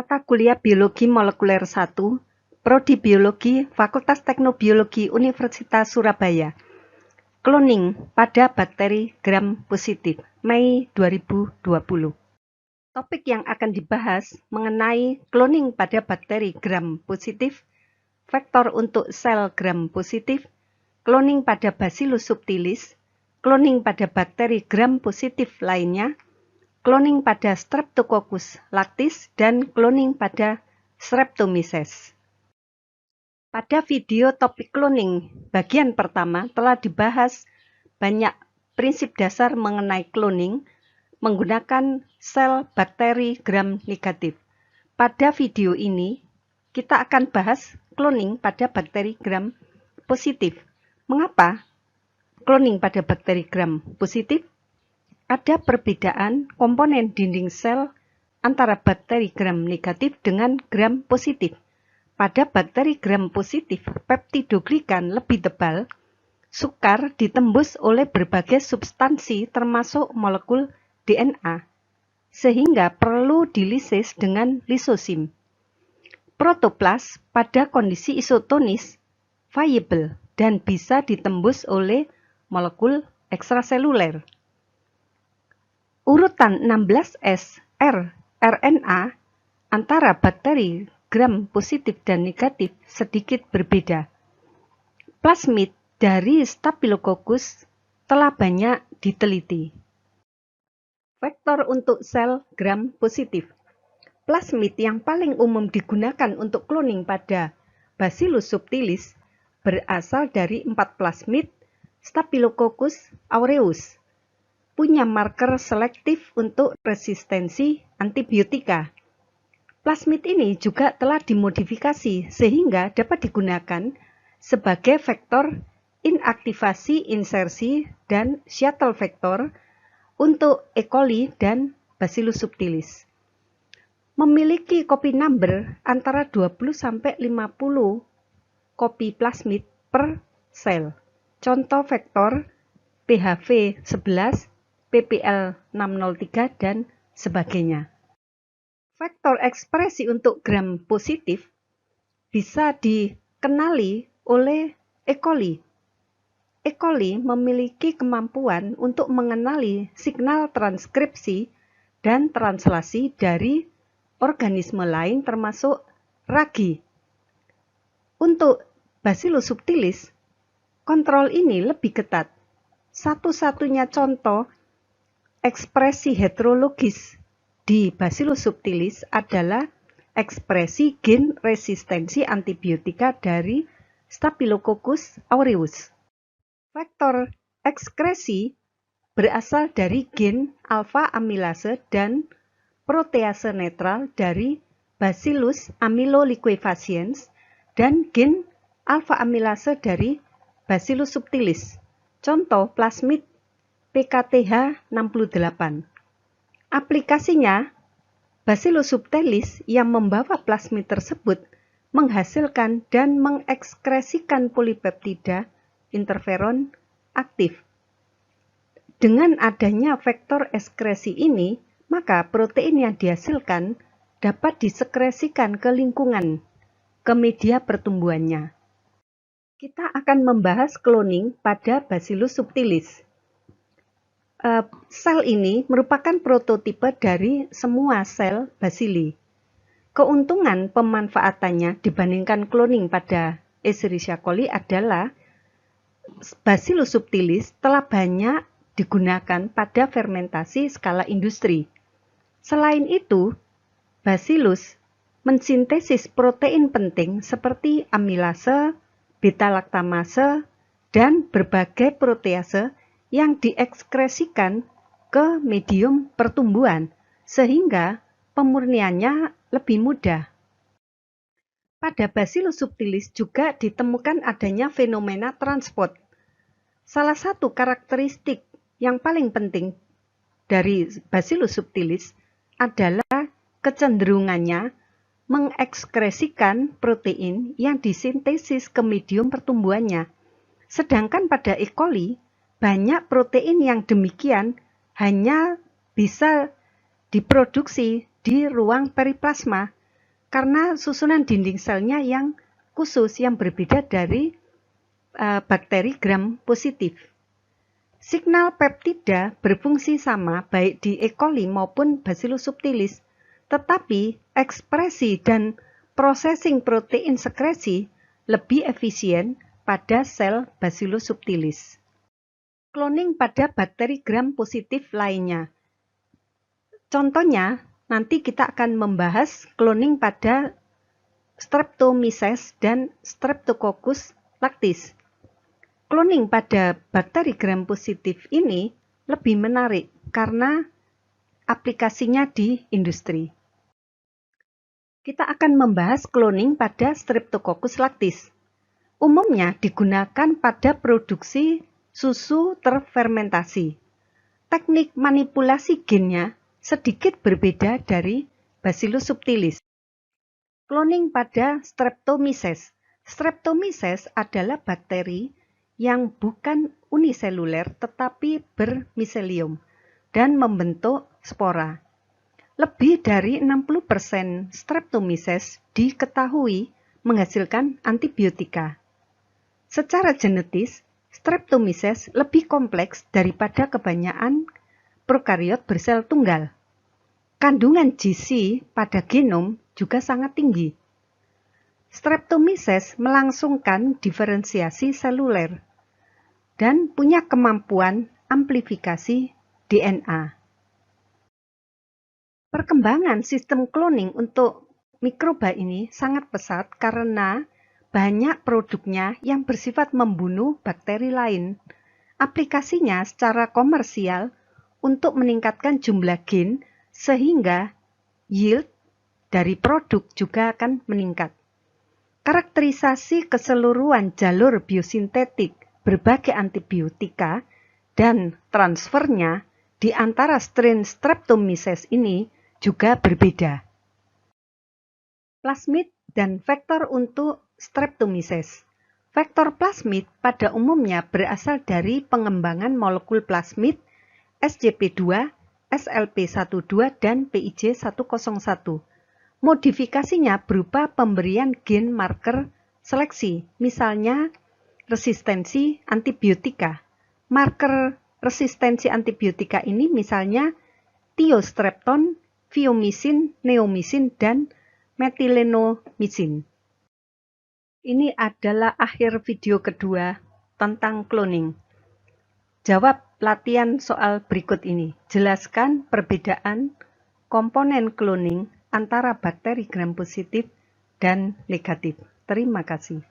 Mata kuliah Biologi Molekuler 1, Prodi Biologi, Fakultas Teknobiologi Universitas Surabaya. Cloning pada bakteri gram positif, Mei 2020. Topik yang akan dibahas mengenai cloning pada bakteri gram positif, vektor untuk sel gram positif, cloning pada Bacillus subtilis, cloning pada bakteri gram positif lainnya, cloning pada Streptococcus lactis, dan cloning pada Streptomyces. Pada video topik cloning bagian pertama telah dibahas banyak prinsip dasar mengenai cloning menggunakan sel bakteri gram negatif. Pada video ini, kita akan bahas cloning pada bakteri gram positif. Mengapa cloning pada bakteri gram positif? Ada perbedaan komponen dinding sel antara bakteri gram negatif dengan gram positif. Pada bakteri gram positif, peptidoglikan lebih tebal, sukar ditembus oleh berbagai substansi termasuk molekul DNA, sehingga perlu dilisis dengan lisosim. Protoplas pada kondisi isotonis viable dan bisa ditembus oleh molekul ekstraseluler. Urutan 16S rRNA antara bakteri gram positif dan negatif sedikit berbeda. Plasmid dari Staphylococcus telah banyak diteliti. Vektor untuk sel gram positif. Plasmid yang paling umum digunakan untuk cloning pada Bacillus subtilis berasal dari 4 plasmid Staphylococcus aureus. Punya marker selektif untuk resistensi antibiotika. Plasmid ini juga telah dimodifikasi sehingga dapat digunakan sebagai vektor inaktivasi insersi dan shuttle vektor untuk E. coli dan Bacillus subtilis. Memiliki copy number antara 20-50 copy plasmid per sel. Contoh vektor PHV 11, PPL 603, dan sebagainya. Vektor ekspresi untuk gram positif bisa dikenali oleh E. coli. E. coli memiliki kemampuan untuk mengenali signal transkripsi dan translasi dari organisme lain termasuk ragi. Untuk Bacillus subtilis, kontrol ini lebih ketat. Satu-satunya contoh ekspresi heterologis di Bacillus subtilis adalah ekspresi gen resistensi antibiotika dari Staphylococcus aureus. Vektor ekskresi berasal dari gen alfa amilase dan protease netral dari Bacillus amyloliquefaciens dan gen alfa amilase dari Bacillus subtilis. Contoh plasmid PKTH68. Aplikasinya, Bacillus subtilis yang membawa plasmid tersebut menghasilkan dan mengekskresikan polipeptida interferon aktif. Dengan adanya vektor ekskresi ini, maka protein yang dihasilkan dapat disekresikan ke lingkungan, ke media pertumbuhannya. Kita akan membahas cloning pada Bacillus subtilis. Sel ini merupakan prototipe dari semua sel bacilli. Keuntungan pemanfaatannya dibandingkan cloning pada Escherichia coli adalah Bacillus subtilis telah banyak digunakan pada fermentasi skala industri. Selain itu, Bacillus mensintesis protein penting seperti amilase, beta-laktamase, dan berbagai protease yang diekskresikan ke medium pertumbuhan, sehingga pemurniannya lebih mudah. Pada Bacillus subtilis juga ditemukan adanya fenomena transport. Salah satu karakteristik yang paling penting dari Bacillus subtilis adalah kecenderungannya mengekskresikan protein yang disintesis ke medium pertumbuhannya. Sedangkan pada E. coli, banyak protein yang demikian hanya bisa diproduksi di ruang periplasma karena susunan dinding selnya yang khusus yang berbeda dari bakteri gram positif. Signal peptida berfungsi sama baik di E. coli maupun Bacillus subtilis, tetapi ekspresi dan processing protein sekresi lebih efisien pada sel Bacillus subtilis. Cloning pada bakteri gram positif lainnya. Contohnya, nanti kita akan membahas cloning pada Streptomyces dan Streptococcus lactis. Cloning pada bakteri gram positif ini lebih menarik karena aplikasinya di industri. Kita akan membahas cloning pada Streptococcus lactis. Umumnya digunakan pada produksi susu terfermentasi. Teknik manipulasi gennya sedikit berbeda dari Bacillus subtilis. Cloning pada Streptomyces. Streptomyces adalah bakteri yang bukan uniseluler tetapi bermiselium dan membentuk spora. Lebih dari 60% Streptomyces diketahui menghasilkan antibiotika. Secara genetis, Streptomyces lebih kompleks daripada kebanyakan prokariot bersel tunggal. Kandungan gizi pada genom juga sangat tinggi. Streptomyces melangsungkan diferensiasi seluler dan punya kemampuan amplifikasi DNA. Perkembangan sistem cloning untuk mikroba ini sangat pesat karena banyak produknya yang bersifat membunuh bakteri lain. Aplikasinya secara komersial untuk meningkatkan jumlah gen sehingga yield dari produk juga akan meningkat. Karakterisasi keseluruhan jalur biosintetik berbagai antibiotika dan transfernya di antara strain Streptomyces ini juga berbeda. Plasmid dan vektor untuk Streptomyces. Vektor plasmid pada umumnya berasal dari pengembangan molekul plasmid SJP2, SLP12, dan PIJ101. Modifikasinya berupa pemberian gen marker seleksi, misalnya resistensi antibiotika. Marker resistensi antibiotika ini misalnya tiostrepton, fiomycin, neomycin, dan metilenomycin. Ini adalah akhir video kedua tentang cloning. Jawab latihan soal berikut ini. Jelaskan perbedaan komponen cloning antara bakteri gram positif dan negatif. Terima kasih.